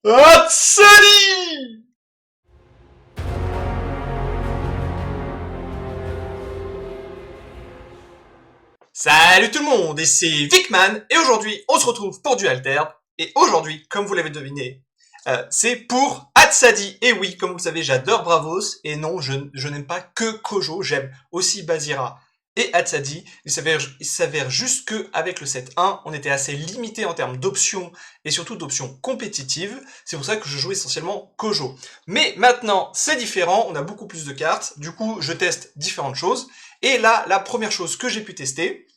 Hatsali! Salut tout le monde, et c'est Vicman, et aujourd'hui on se retrouve pour du Alter, et aujourd'hui, comme vous l'avez deviné, c'est pour Hatsadi. Et oui, comme vous le savez, j'adore Bravos, et non, je n'aime pas que Kojo, j'aime aussi Bazira et Hatsadi. Il s'avère juste qu'avec le set 1, on était assez limité en termes d'options, et surtout d'options compétitives, c'est pour ça que je joue essentiellement Kojo. Mais maintenant, c'est différent, on a beaucoup plus de cartes, du coup je teste différentes choses, et là, la première chose que j'ai pu tester,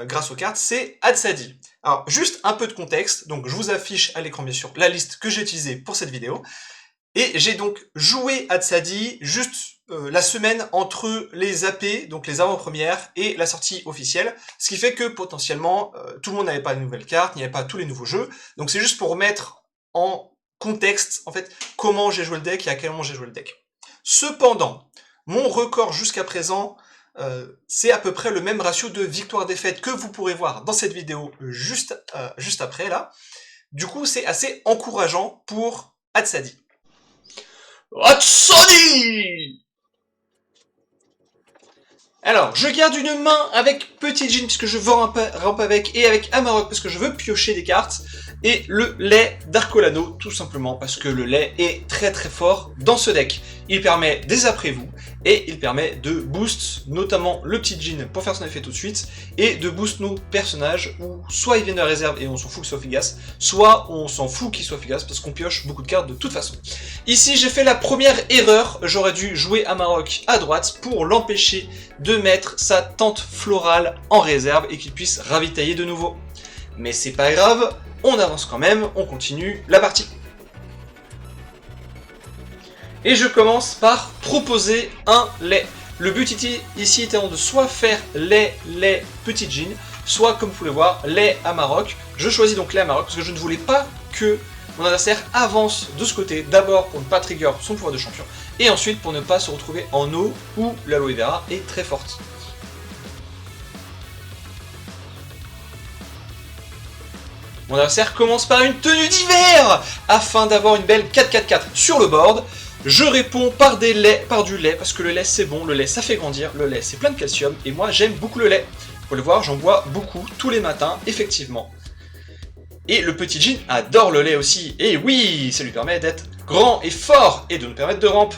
grâce aux cartes, c'est Hatsadi. Alors, juste un peu de contexte, donc je vous affiche à l'écran bien sûr la liste que j'ai utilisée pour cette vidéo, et j'ai donc joué Hatsadi juste la semaine entre les AP, donc les avant-premières, et la sortie officielle, ce qui fait que potentiellement, tout le monde n'avait pas de nouvelles cartes, il n'y avait pas tous les nouveaux jeux, donc c'est juste pour remettre en contexte, en fait, comment j'ai joué le deck et à quel moment j'ai joué le deck. Cependant, mon record jusqu'à présent, c'est à peu près le même ratio de victoire-défaite que vous pourrez voir dans cette vidéo juste après là. Du coup, c'est assez encourageant pour Hatsadi. Hatsadi! Alors, je garde une main avec Petit Jean puisque je veux ramp avec, et avec Amarok parce que je veux piocher des cartes, et le lait d'Arcolano tout simplement parce que le lait est très très fort dans ce deck. Il permet des après-vous, et il permet de boost notamment le Petit Jean pour faire son effet tout de suite, et de boost nos personnages où soit ils viennent de la réserve et on s'en fout qu'ils soient efficaces, soit on s'en fout qu'ils soient efficaces parce qu'on pioche beaucoup de cartes de toute façon. Ici j'ai fait la première erreur, j'aurais dû jouer Amarok à droite pour l'empêcher de mettre sa tente florale en réserve et qu'il puisse ravitailler de nouveau. Mais c'est pas grave, on avance quand même, on continue la partie. Et je commence par proposer un lait. Le but ici étant de soit faire lait Petit Jean, soit comme vous pouvez le voir, lait Amarok. Je choisis donc lait Amarok parce que je ne voulais pas que mon adversaire avance de ce côté, d'abord pour ne pas trigger son pouvoir de champion, et ensuite pour ne pas se retrouver en eau où l'aloe vera est très forte. Mon adversaire commence par une tenue d'hiver afin d'avoir une belle 4-4-4 sur le board. Je réponds par du lait, parce que le lait c'est bon, le lait ça fait grandir, le lait c'est plein de calcium, et moi j'aime beaucoup le lait. Vous pouvez le voir, j'en bois beaucoup, tous les matins, effectivement. Et le Petit Jean adore le lait aussi, et oui, ça lui permet d'être grand et fort, et de nous permettre de ramp.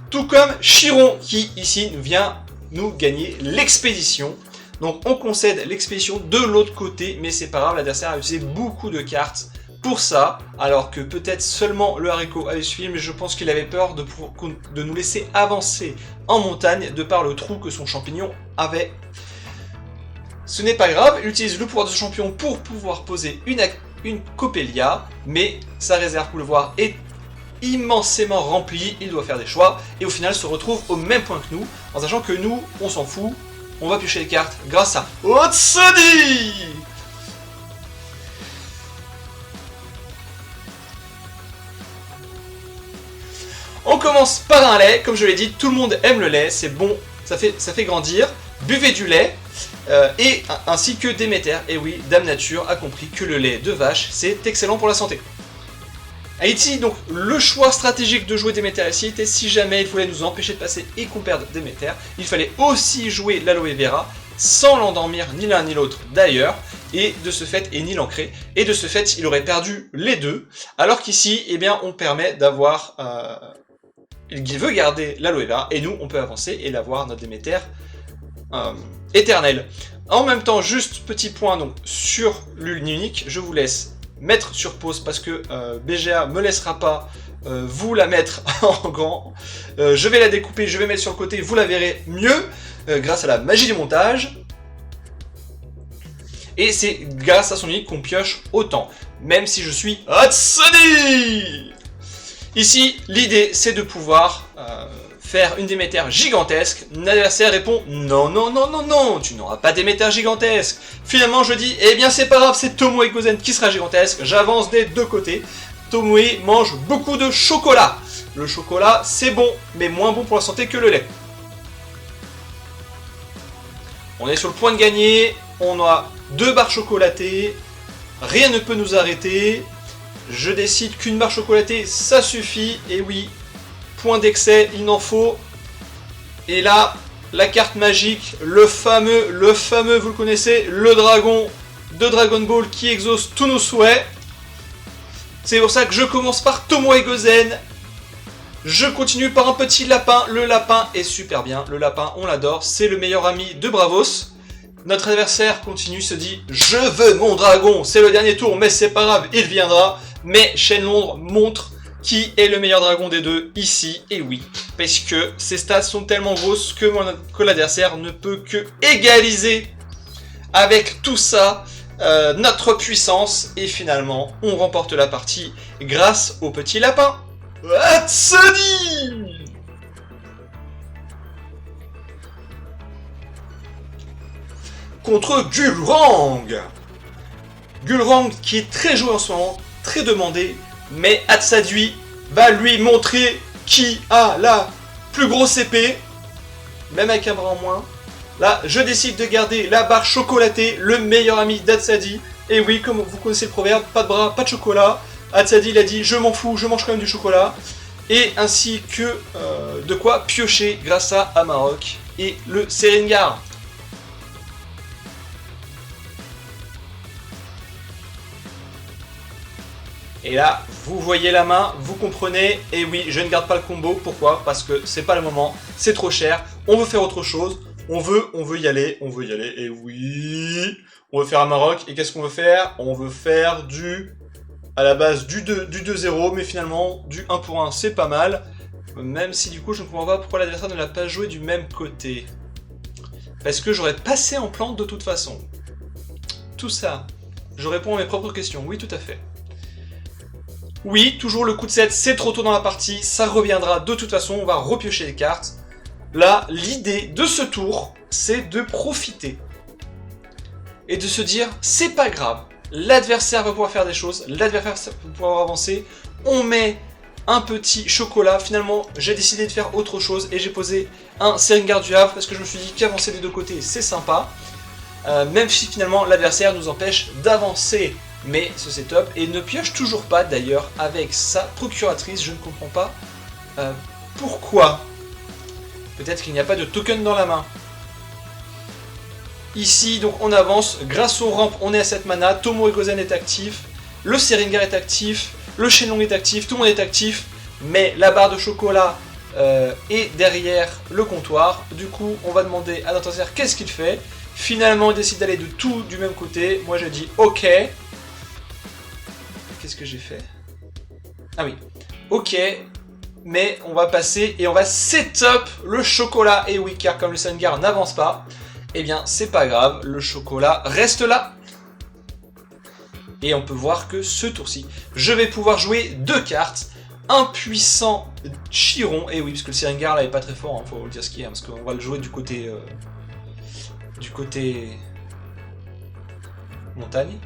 Tout comme Chiron, qui ici vient nous gagner l'expédition. Donc on concède l'expédition de l'autre côté, mais c'est pas grave, l'adversaire a utilisé beaucoup de cartes pour ça, alors que peut-être seulement le haricot avait suivi, mais je pense qu'il avait peur de nous laisser avancer en montagne de par le trou que son champignon avait. Ce n'est pas grave, il utilise le pouvoir de son champion pour pouvoir poser une Coppelia, mais sa réserve, pour le voir, est immensément remplie, il doit faire des choix, et au final se retrouve au même point que nous, en sachant que nous, on s'en fout, on va piocher les cartes grâce à Hatsadi. On commence par un lait, comme je l'ai dit, tout le monde aime le lait, c'est bon, ça fait grandir, buvez du lait, ainsi que Déméter, et oui, Dame Nature a compris que le lait de vache, c'est excellent pour la santé. Ici, donc, le choix stratégique de jouer Déméter ici était si jamais il voulait nous empêcher de passer et qu'on perde Déméter, il fallait aussi jouer l'aloe vera, sans l'endormir ni l'un ni l'autre d'ailleurs, et de ce fait, et ni l'ancrer, et de ce fait, il aurait perdu les deux, alors qu'ici, eh bien, on permet d'avoir... il veut garder l'aloe vera, et nous, on peut avancer et l'avoir, notre Déméter, éternel. En même temps, juste petit point donc sur l'ulne unique, je vous laisse mettre sur pause parce que BGA me laissera pas vous la mettre en grand. Je vais la découper, je vais mettre sur le côté, vous la verrez mieux grâce à la magie du montage. Et c'est grâce à son unique qu'on pioche autant, même si je suis Hatsadi. Ici, l'idée c'est de pouvoir faire une Déméter gigantesque. L'adversaire répond non, non, non, non, non, tu n'auras pas Déméter gigantesque. Finalement, je dis eh bien, c'est pas grave, c'est Tomoe Gozen qui sera gigantesque. J'avance des deux côtés. Tomoe mange beaucoup de chocolat. Le chocolat, c'est bon, mais moins bon pour la santé que le lait. On est sur le point de gagner. On a 2 barres chocolatées. Rien ne peut nous arrêter. je décide qu'une barre chocolatée, ça suffit. Et oui, point d'excès, il n'en faut. Et là, la carte magique, le fameux, vous le connaissez, le dragon de Dragon Ball qui exauce tous nos souhaits. C'est pour ça que je commence par Tomoe Gozen. Je continue par un petit lapin. Le lapin est super bien. Le lapin, on l'adore. C'est le meilleur ami de Bravos. Notre adversaire continue, se dit « Je veux mon dragon !» C'est le dernier tour, mais c'est pas grave, il viendra. Mais Shenlong montre qui est le meilleur dragon des deux ici. Et oui, parce que ses stats sont tellement grosses que l'adversaire ne peut que égaliser avec tout ça notre puissance. Et finalement, on remporte la partie grâce au petit lapin. Hatsani! Contre Gulrang. Gulrang qui est très joué en ce moment, très demandé, mais Hatsadi va lui montrer qui a la plus grosse épée, même avec un bras en moins. Là, je décide de garder la barre chocolatée, le meilleur ami d'Hatsadi. Et oui, comme vous connaissez le proverbe, pas de bras, pas de chocolat. Hatsadi il a dit, je m'en fous, je mange quand même du chocolat. Et ainsi que de quoi piocher grâce à Amarok et le Seringar. Et là, vous voyez la main, vous comprenez, et oui, je ne garde pas le combo, pourquoi? Parce que c'est pas le moment, c'est trop cher, on veut faire autre chose, on veut y aller, et oui, on veut faire un Maroc, et qu'est-ce qu'on veut faire? On veut faire à la base du 2-0, mais finalement, du 1 pour 1, c'est pas mal, même si du coup, je ne comprends pas pourquoi l'adversaire ne l'a pas joué du même côté. Parce que j'aurais passé en plante de toute façon. Tout ça, je réponds à mes propres questions, oui, tout à fait. Oui, toujours le coup de 7, c'est trop tôt dans la partie, ça reviendra de toute façon, on va repiocher les cartes. Là, l'idée de ce tour, c'est de profiter. Et de se dire, c'est pas grave, l'adversaire va pouvoir faire des choses, l'adversaire va pouvoir avancer, on met un petit chocolat, finalement j'ai décidé de faire autre chose et j'ai posé un Seringar du Havre parce que je me suis dit qu'avancer des deux côtés c'est sympa. Même si finalement l'adversaire nous empêche d'avancer. Mais ce setup, et ne pioche toujours pas d'ailleurs avec sa procuratrice, je ne comprends pas pourquoi. Peut-être qu'il n'y a pas de token dans la main. Ici, donc on avance, grâce aux rampes, on est à 7 mana, Tomoe Gozen est actif, le Seringar est actif, le Shenlong est actif, tout le monde est actif, mais la barre de chocolat est derrière le comptoir. Du coup, on va demander à notre adversaire qu'est-ce qu'il fait. Finalement, il décide d'aller de tout du même côté. Moi, je dis OK. Qu'est-ce que j'ai fait? Ah oui, ok, mais on va passer et on va setup le chocolat. Et oui, car comme le Seringar n'avance pas, eh bien c'est pas grave, le chocolat reste là. Et on peut voir que ce tour-ci, je vais pouvoir jouer deux cartes. Un puissant Chiron, et oui, parce que le Seringar là est pas très fort, hein, faut le dire ce qu'il y a, parce qu'on va le jouer du côté montagne.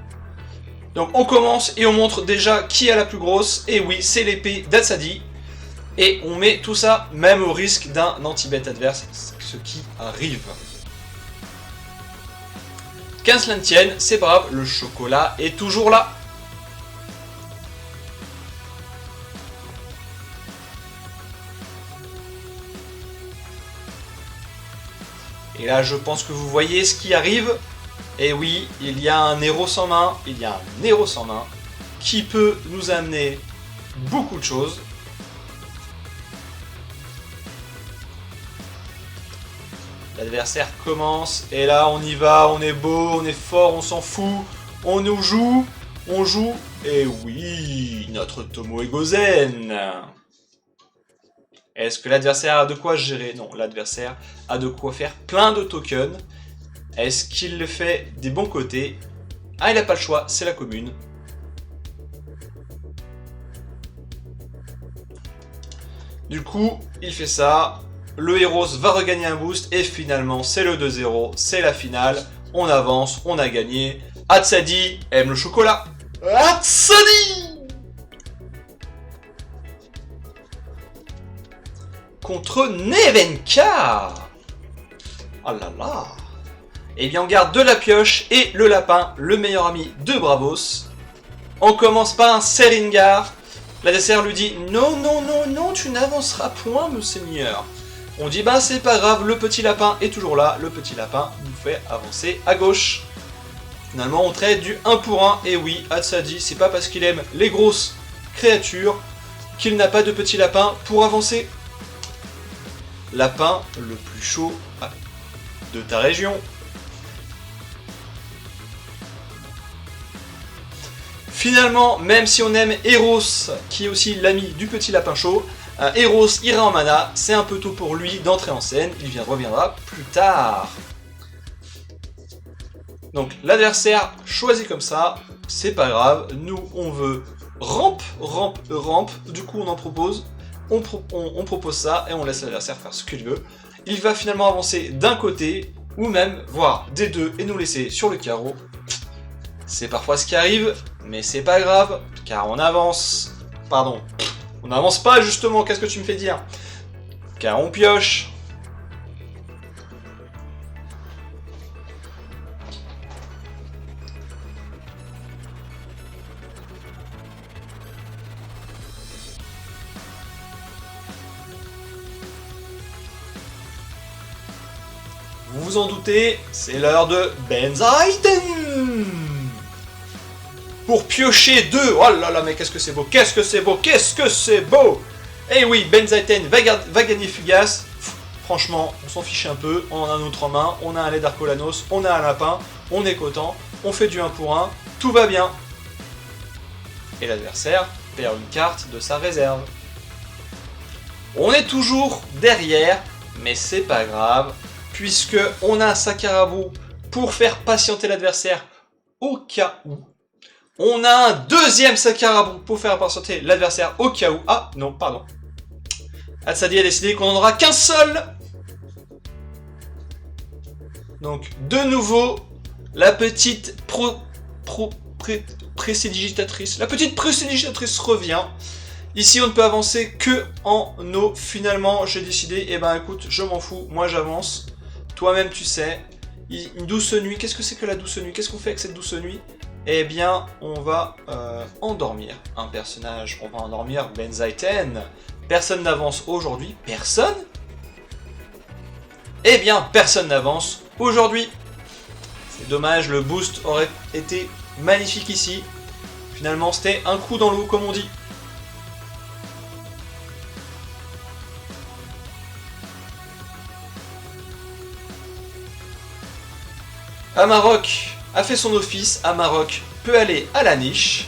Donc on commence et on montre déjà qui a la plus grosse, et oui, c'est l'épée d'Hatsadi. Et on met tout ça, même au risque d'un anti-bet adverse, ce qui arrive. 15 Lantien, c'est pas grave, le chocolat est toujours là. Et là, je pense que vous voyez ce qui arrive. Et oui, il y a un héros sans main, qui peut nous amener beaucoup de choses. L'adversaire commence, et là on y va, on est beau, on est fort, on s'en fout, on nous joue, et oui, notre Tomoe Gozen. Est-ce que l'adversaire a de quoi gérer? Non, l'adversaire a de quoi faire plein de tokens. Est-ce qu'il le fait des bons côtés? Ah, il n'a pas le choix, c'est la commune. Du coup, il fait ça. Le Heroes va regagner un boost. Et finalement, c'est le 2-0. C'est la finale. On avance, on a gagné. Hatsadi aime le chocolat. Hatsadi contre Nevenka. Oh là là. Eh bien, on garde de la pioche et le lapin, le meilleur ami de Bravos. On commence par un Seringar. L'adversaire lui dit non, non, non, non, tu n'avanceras point, mon seigneur. On dit bah c'est pas grave, le petit lapin est toujours là. Le petit lapin nous fait avancer à gauche. Finalement, on traite du 1 pour 1. Et oui, Hatsadi, c'est pas parce qu'il aime les grosses créatures qu'il n'a pas de petit lapin pour avancer. Lapin le plus chaud de ta région. Finalement, même si on aime Eros, qui est aussi l'ami du petit lapin chaud, Eros ira en mana, c'est un peu tôt pour lui d'entrer en scène, il reviendra plus tard. Donc l'adversaire choisit comme ça, c'est pas grave, nous on veut rampe, rampe, rampe, du coup on en propose, on propose ça et on laisse l'adversaire faire ce qu'il veut. Il va finalement avancer d'un côté, ou même voir des deux et nous laisser sur le carreau. C'est parfois ce qui arrive, mais c'est pas grave, car on avance. Pardon, on n'avance pas justement, qu'est-ce que tu me fais dire? Car on pioche. Vous vous en doutez, c'est l'heure de Benzaiten. Pour piocher 2. Oh là là, mais qu'est-ce que c'est beau, qu'est-ce que c'est beau, qu'est-ce que c'est beau. Eh oui, Benzaiten va gagner Fugace. Franchement, on s'en fiche un peu, on en a un autre en main, on a un lait d'Arcolanos, on a un lapin, on est content, on fait du 1 pour 1, tout va bien. Et l'adversaire perd une carte de sa réserve. On est toujours derrière, mais c'est pas grave, puisque on a un Sakarabou pour faire patienter l'adversaire au cas où. On a un deuxième Sakarabou pour faire patienter l'adversaire au cas où. Ah, non, pardon. Hatsadi a décidé qu'on n'en aura qu'un seul. Donc, de nouveau, la petite précédigitatrice. La petite précédigitatrice revient. Ici, on ne peut avancer que en eau. Finalement, j'ai décidé, eh ben écoute, je m'en fous, moi j'avance. Toi-même, tu sais. Une douce nuit, qu'est-ce que c'est que la douce nuit? Qu'est-ce qu'on fait avec cette douce nuit? Eh bien, on va endormir un personnage. On va endormir Benzaiten. Personne n'avance aujourd'hui. Personne? Eh bien, personne n'avance aujourd'hui. C'est dommage, le boost aurait été magnifique ici. Finalement, c'était un coup dans l'eau, comme on dit. Amarok a fait son office, Amarok peut aller à la niche.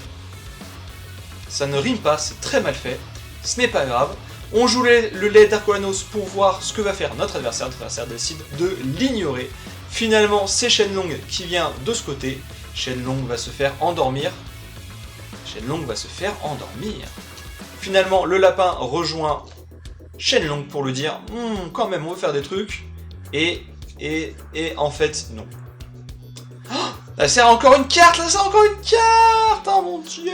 Ça ne rime pas, c'est très mal fait. Ce n'est pas grave. On joue le lait d'Arcolanos pour voir ce que va faire notre adversaire. Notre adversaire décide de l'ignorer. Finalement, c'est Shenlong qui vient de ce côté. Shenlong va se faire endormir. Shenlong va se faire endormir. Finalement, le lapin rejoint Shenlong pour lui dire quand même, on veut faire des trucs. Et en fait, non. Là, c'est encore une carte, là, c'est encore une carte. Oh mon dieu.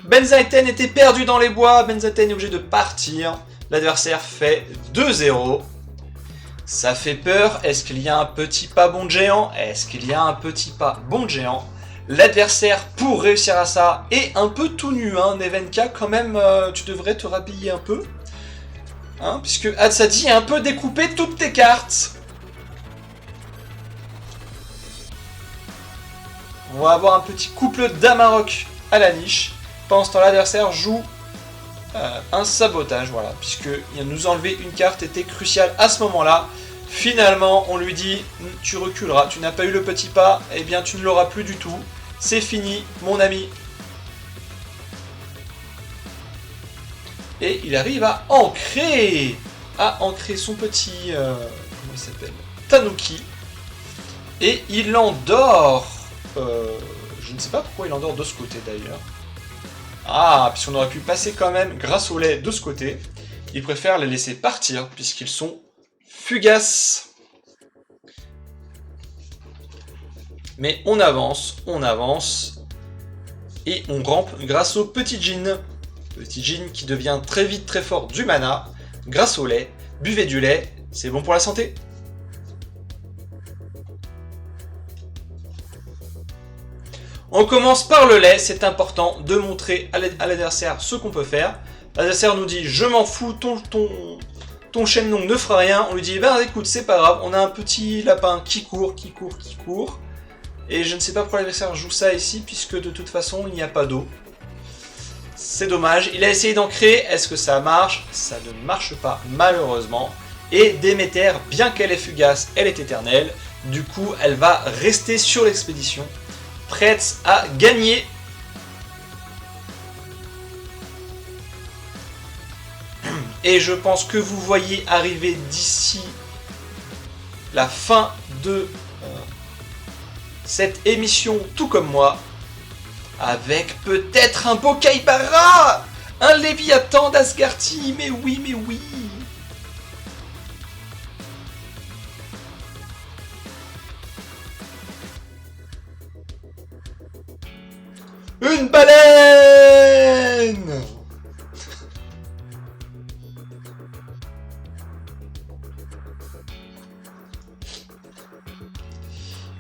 Benzaiten était perdu dans les bois. Benzaiten est obligé de partir. L'adversaire fait 2-0. Ça fait peur. Est-ce qu'il y a un petit pas bon de géant? Est-ce qu'il y a un petit pas bon de géant? L'adversaire, pour réussir à ça, est un peu tout nu. Hein. Nevenka, quand même, tu devrais te rhabiller un peu. Hein, puisque Hatsadi a un peu découpé toutes tes cartes. On va avoir un petit couple d'Amarok à la niche. Pendant ce temps, l'adversaire joue un sabotage, voilà, puisque nous enlever une carte était crucial à ce moment-là. Finalement, on lui dit tu reculeras, tu n'as pas eu le petit pas, eh bien tu ne l'auras plus du tout. C'est fini, mon ami. Et il arrive à ancrer son petit comment il s'appelle, Tanuki, et il endort. Je ne sais pas pourquoi il endort de ce côté d'ailleurs. Ah, puisqu'on aurait pu passer quand même grâce au lait de ce côté. Il préfère les laisser partir puisqu'ils sont fugaces. Mais on avance, et on rampe grâce au petit Jin. Petit Jin qui devient très vite très fort du mana grâce au lait. Buvez du lait, c'est bon pour la santé. On commence par le lait, c'est important de montrer à l'adversaire ce qu'on peut faire. L'adversaire nous dit je m'en fous, ton chaîne-long ne fera rien. On lui dit ben écoute c'est pas grave, on a un petit lapin qui court. Et je ne sais pas pourquoi l'adversaire joue ça ici puisque de toute façon il n'y a pas d'eau. C'est dommage, il a essayé d'en créer, est-ce que ça marche? Ça ne marche pas malheureusement. Et Déméter, bien qu'elle est fugace, elle est éternelle. Du coup elle va rester sur l'expédition, prête à gagner. Et je pense que vous voyez arriver d'ici la fin de cette émission, tout comme moi, avec peut-être un beau Kaibara, un Léviathan d'Asgarty, mais oui. Une baleine!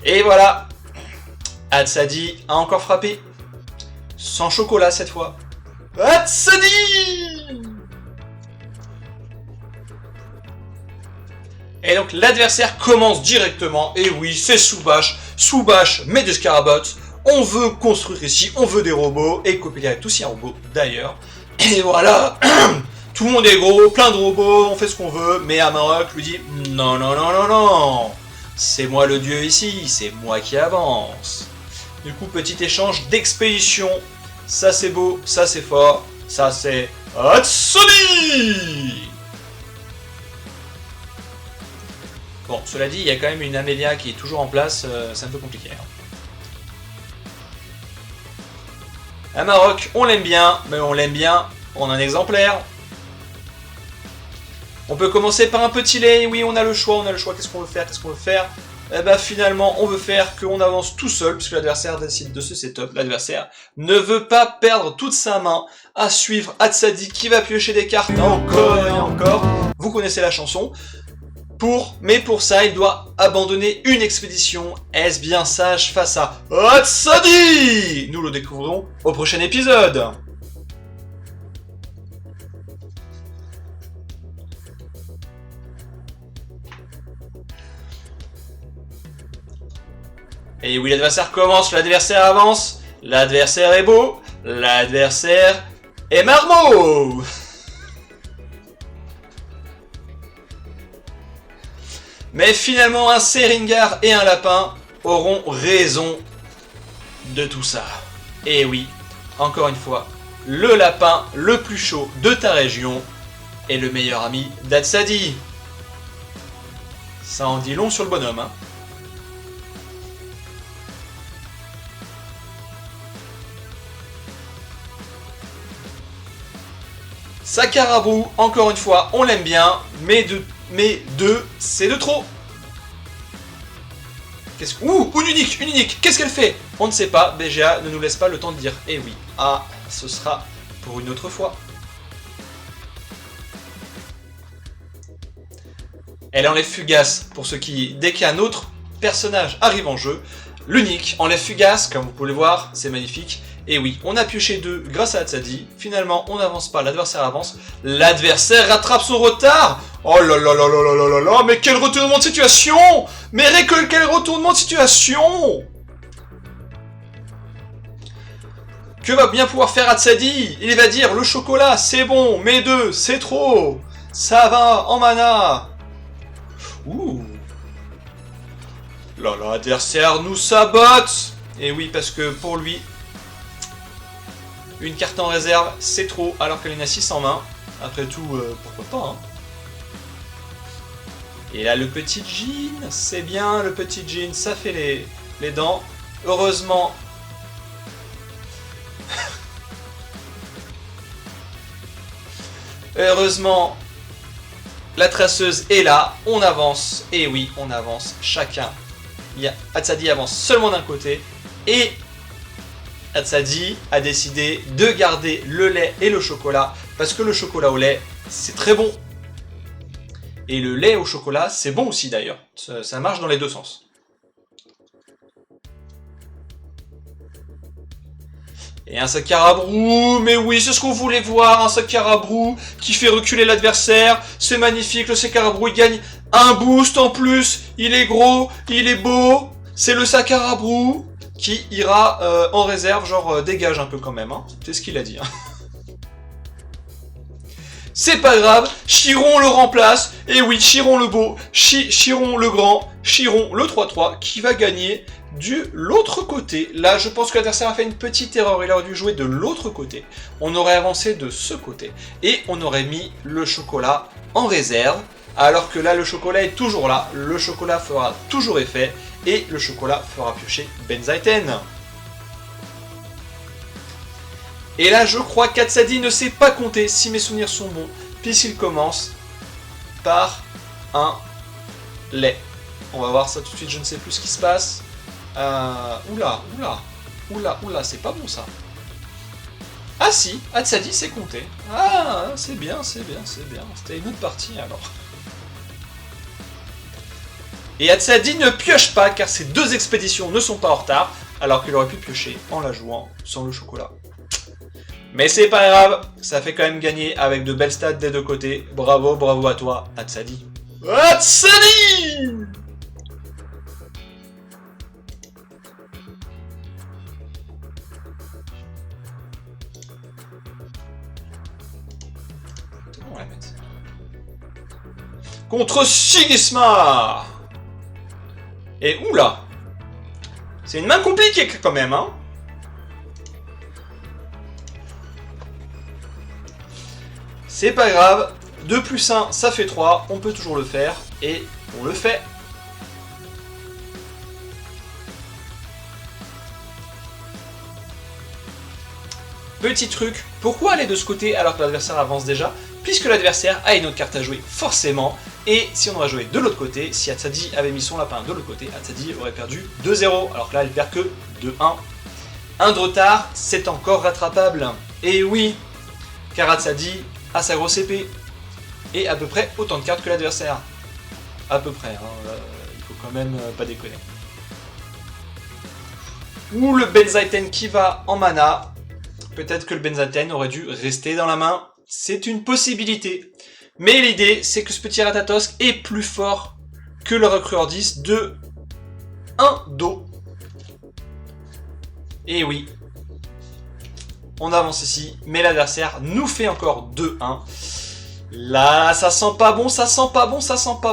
Et voilà, Hatsadi a encore frappé, sans chocolat cette fois. Hatsadi! Et donc l'adversaire commence directement, et oui, c'est Soubash, mais des Scarabots. On veut construire ici, on veut des robots, et Copyright aussi un robot d'ailleurs. Et voilà, tout le monde est gros, plein de robots, on fait ce qu'on veut, mais Amarok lui dit non. C'est moi le dieu ici, c'est moi qui avance. Du coup, petit échange d'expédition. Ça c'est beau, ça c'est fort, ça c'est Hatsadi! Bon, cela dit, il y a quand même une Amélia qui est toujours en place, c'est un peu compliqué. Amarok, on l'aime bien, mais on l'aime bien en un exemplaire. On peut commencer par un petit lait, oui on a le choix, qu'est-ce qu'on veut faire? Eh ben finalement on veut faire qu'on avance tout seul, puisque l'adversaire décide de ce setup, l'adversaire ne veut pas perdre toute sa main à suivre Hatsadi qui va piocher des cartes encore et encore, vous connaissez la chanson, mais pour ça il doit abandonner une expédition, est-ce bien sage face à Hatsadi? Nous le découvrirons au prochain épisode. Et oui, l'adversaire commence, l'adversaire avance, l'adversaire est beau, l'adversaire est marmot. Mais finalement, un Seringar et un lapin auront raison de tout ça. Et oui, encore une fois, le lapin le plus chaud de ta région est le meilleur ami d'Hatsadi. Ça en dit long sur le bonhomme, hein. Sakarabu, encore une fois, on l'aime bien, mais deux, c'est de trop. Ouh, une unique, qu'est-ce qu'elle fait? On ne sait pas, BGA ne nous laisse pas le temps de dire. Eh oui, ah, ce sera pour une autre fois. Elle enlève fugace, pour ceux qui, dès qu'un autre personnage arrive en jeu, l'unique enlève fugace, comme vous pouvez le voir, c'est magnifique. Et oui, on a pioché 2 grâce à Hatsadi. Finalement, on n'avance pas, l'adversaire avance. L'adversaire rattrape son retard. Oh là là là là là là là, mais quel retournement de situation! Mais quel retournement de situation! Que va bien pouvoir faire Hatsadi? Il va dire, le chocolat, c'est bon, mais 2, c'est trop. Ça va en mana. Ouh. Là, l'adversaire nous sabote. Et oui, parce que pour lui, une carte en réserve, c'est trop, alors qu'elle en a 6 en main. Après tout, pourquoi pas, hein. Et là, le petit jean, c'est bien, le petit jean, ça fait les dents. Heureusement... Heureusement, la traceuse est là, on avance. Et oui, on avance, chacun. Hatsadi avance seulement d'un côté, et... Hatsadi a décidé de garder le lait et le chocolat, parce que le chocolat au lait, c'est très bon. Et le lait au chocolat, c'est bon aussi d'ailleurs. Ça marche dans les deux sens. Et un Sakarabrou, mais oui, c'est ce qu'on voulait voir, un Sakarabrou qui fait reculer l'adversaire. C'est magnifique, le Sakarabrou, il gagne un boost en plus. Il est gros, il est beau. C'est le Sakarabrou qui ira en réserve, genre dégage un peu quand même. Hein. C'est ce qu'il a dit. Hein. C'est pas grave, Chiron le remplace. Et oui, Chiron le beau, Chiron le grand, Chiron le 3-3 qui va gagner de l'autre côté. Là, je pense que l'adversaire a fait une petite erreur. Il aurait dû jouer de l'autre côté. On aurait avancé de ce côté. Et on aurait mis le chocolat en réserve. Alors que là, le chocolat est toujours là. Le chocolat fera toujours effet. Et le chocolat fera piocher Benzaiten. Et là, je crois qu'Hatsadi ne sait pas compter, si mes souvenirs sont bons, puisqu'il commence par un lait. On va voir ça tout de suite, je ne sais plus ce qui se passe. Oula, c'est pas bon ça. Ah si, Hatsadi c'est compté. Ah, c'est bien. C'était une autre partie alors. Et Hatsadi ne pioche pas car ces deux expéditions ne sont pas en retard, alors qu'il aurait pu piocher en la jouant sans le chocolat. Mais c'est pas grave, ça fait quand même gagner avec de belles stats des deux côtés. Bravo à toi, Hatsadi. Hatsadi! On va la mettre. Contre Sigisma! Et oula! C'est une main compliquée quand même, hein? C'est pas grave, 2 plus 1, ça fait 3, on peut toujours le faire, et on le fait. Petit truc, pourquoi aller de ce côté alors que l'adversaire avance déjà? Puisque l'adversaire a une autre carte à jouer, forcément, et si on aurait joué de l'autre côté, si Hatsadi avait mis son lapin de l'autre côté, Hatsadi aurait perdu 2-0, alors que là, elle perd que 2-1. 1 de retard, c'est encore rattrapable. Et oui, car Hatsadi a sa grosse épée, et à peu près autant de cartes que l'adversaire. À peu près, hein, il faut quand même pas déconner. Ou le Benzaiten qui va en mana. Peut-être que le Benzaiten aurait dû rester dans la main. C'est une possibilité. Mais l'idée, c'est que ce petit Ratatosk est plus fort que le recrueur 10 de 1 dos. Et oui. On avance ici, mais l'adversaire nous fait encore 2-1. Là, ça sent pas bon, ça sent pas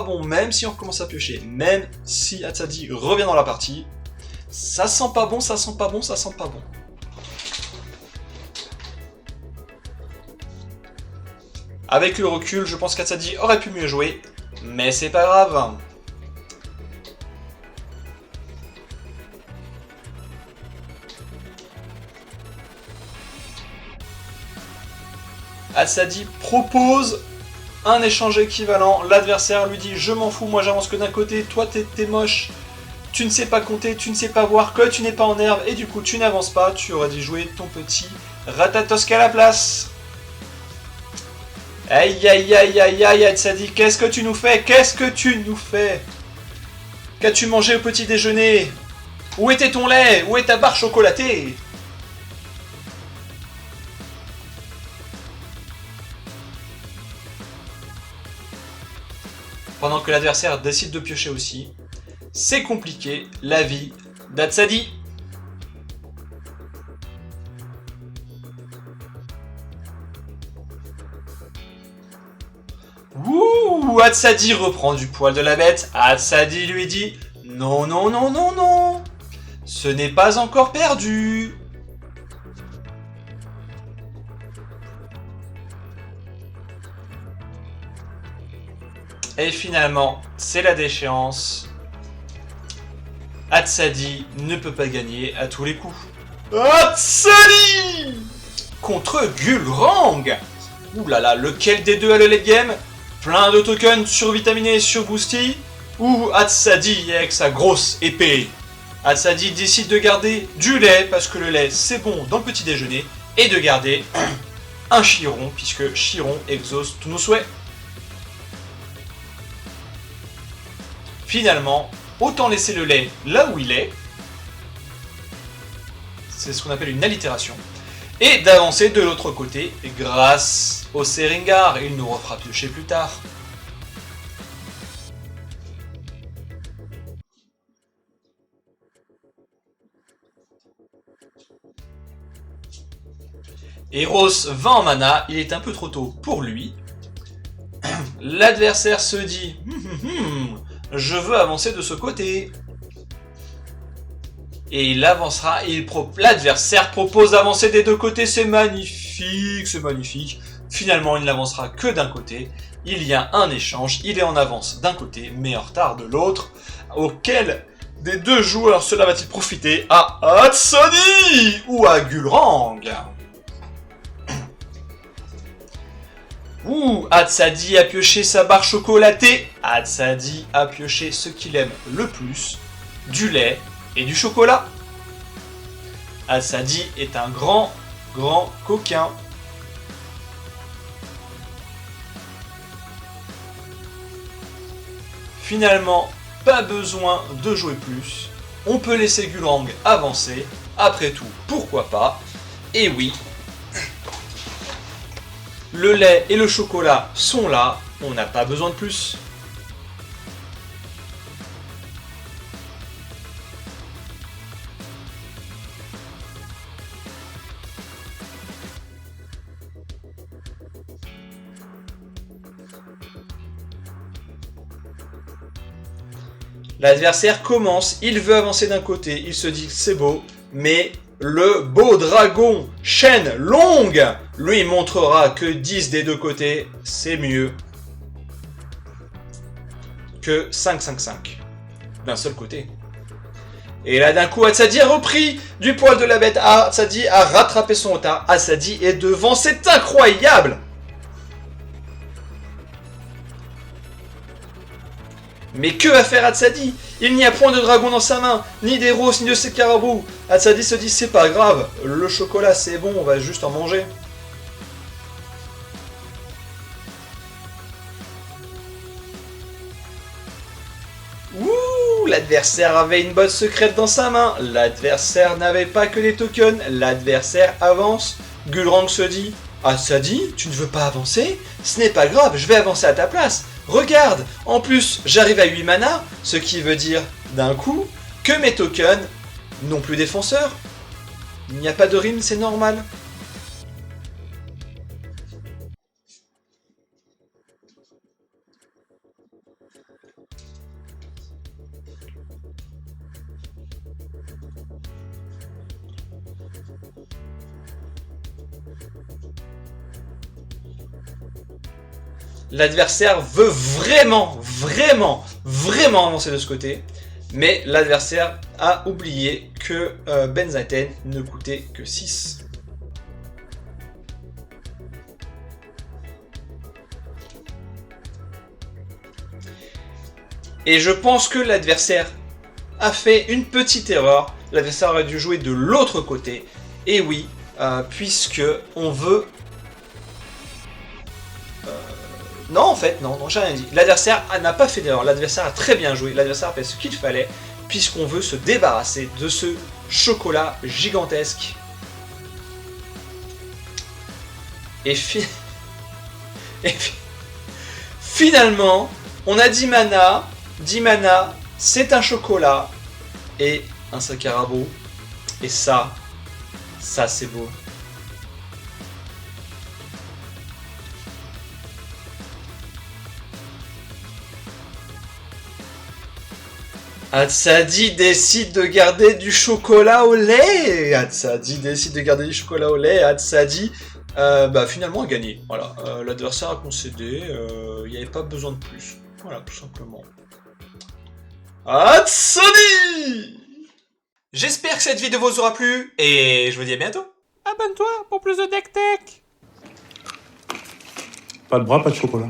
bon, même si on recommence à piocher, même si Hatsadi revient dans la partie. Ça sent pas bon. Avec le recul, je pense qu'Hatsadi aurait pu mieux jouer, mais c'est pas grave. Hatsadi propose un échange équivalent. L'adversaire lui dit « Je m'en fous, moi j'avance que d'un côté, toi t'es moche, tu ne sais pas compter, tu ne sais pas voir, que tu n'es pas en herbe, et du coup tu n'avances pas, tu aurais dû jouer ton petit Ratatosk à la place. » Aïe aïe aïe aïe aïe Hatsadi, qu'est-ce que tu nous fais? Qu'as-tu mangé au petit déjeuner? Où était ton lait? Où est ta barre chocolatée? Pendant que l'adversaire décide de piocher aussi. C'est compliqué, la vie d'Hatsadi. Ouh, Hatsadi reprend du poil de la bête. Hatsadi lui dit « Non, ce n'est pas encore perdu. » Et finalement, c'est la déchéance. Hatsadi ne peut pas gagner à tous les coups. Hatsadi contre Gulrang. Ouh là là, lequel des deux a le late game? Plein de tokens survitaminés, surboostés, ou Hatsadi avec sa grosse épée? Hatsadi décide de garder du lait, parce que le lait c'est bon dans le petit déjeuner, et de garder un Chiron, puisque Chiron exauce tous nos souhaits. Finalement, autant laisser le lait là où il est. C'est ce qu'on appelle une allitération. et d'avancer de l'autre côté grâce au Seringar. Il nous refera piocher plus tard. Eros va en mana, il est un peu trop tôt pour lui. L'adversaire se dit je veux avancer de ce côté. Et il avancera, l'adversaire propose d'avancer des deux côtés, c'est magnifique, c'est magnifique. Finalement, il n'avancera que d'un côté. Il y a un échange, il est en avance d'un côté, mais en retard de l'autre. Auquel des deux joueurs cela va-t-il profiter? À Hatsadi ou à Gulrang? Hatsadi a pioché sa barre chocolatée. Hatsadi a pioché ce qu'il aime le plus, du lait et du chocolat. Hatsadi est un grand coquin. Finalement, pas besoin de jouer plus. On peut laisser Gulrang avancer. Après tout, pourquoi pas? Et oui, le lait et le chocolat sont là. On n'a pas besoin de plus. L'adversaire commence, il veut avancer d'un côté, il se dit que c'est beau, mais le beau dragon chaîne longue lui montrera que 10 des deux côtés, c'est mieux que 5-5-5 d'un seul côté. Et là d'un coup, Hatsadi a repris du poil de la bête, Hatsadi a rattrapé son retard, Hatsadi est devant, c'est incroyable! Mais que va faire Hatsadi? Il n'y a point de dragon dans sa main, ni d'Eros, ni de ses carabous. Hatsadi se dit c'est pas grave, le chocolat c'est bon, on va juste en manger. Ouh, l'adversaire avait une botte secrète dans sa main. L'adversaire n'avait pas que les tokens, l'adversaire avance. Gulrang se dit Hatsadi, tu ne veux pas avancer? Ce n'est pas grave, je vais avancer à ta place. Regarde, en plus, j'arrive à 8 mana, ce qui veut dire, d'un coup, que mes tokens n'ont plus défenseur. Il n'y a pas de rime, c'est normal. L'adversaire veut vraiment avancer de ce côté. Mais l'adversaire a oublié que Benzaiten ne coûtait que 6. Et je pense que l'adversaire a fait une petite erreur. L'adversaire aurait dû jouer de l'autre côté. Et oui, puisque on veut... Non, en fait, non, j'ai rien dit. L'adversaire n'a pas fait d'erreur. L'adversaire a très bien joué. L'adversaire a fait ce qu'il fallait, puisqu'on veut se débarrasser de ce chocolat gigantesque. Et finalement, on a 10 mana. 10 mana, c'est un chocolat et un Sakarabo. Et ça c'est beau. Hatsadi décide de garder du chocolat au lait. Hatsadi décide de garder du chocolat au lait. Hatsadi, finalement, a gagné. Voilà, l'adversaire a concédé. Il n'y avait pas besoin de plus. Voilà, tout simplement. Hatsadi! J'espère que cette vidéo vous aura plu et je vous dis à bientôt. Abonne-toi pour plus de deck tech. Pas de bras, pas de chocolat.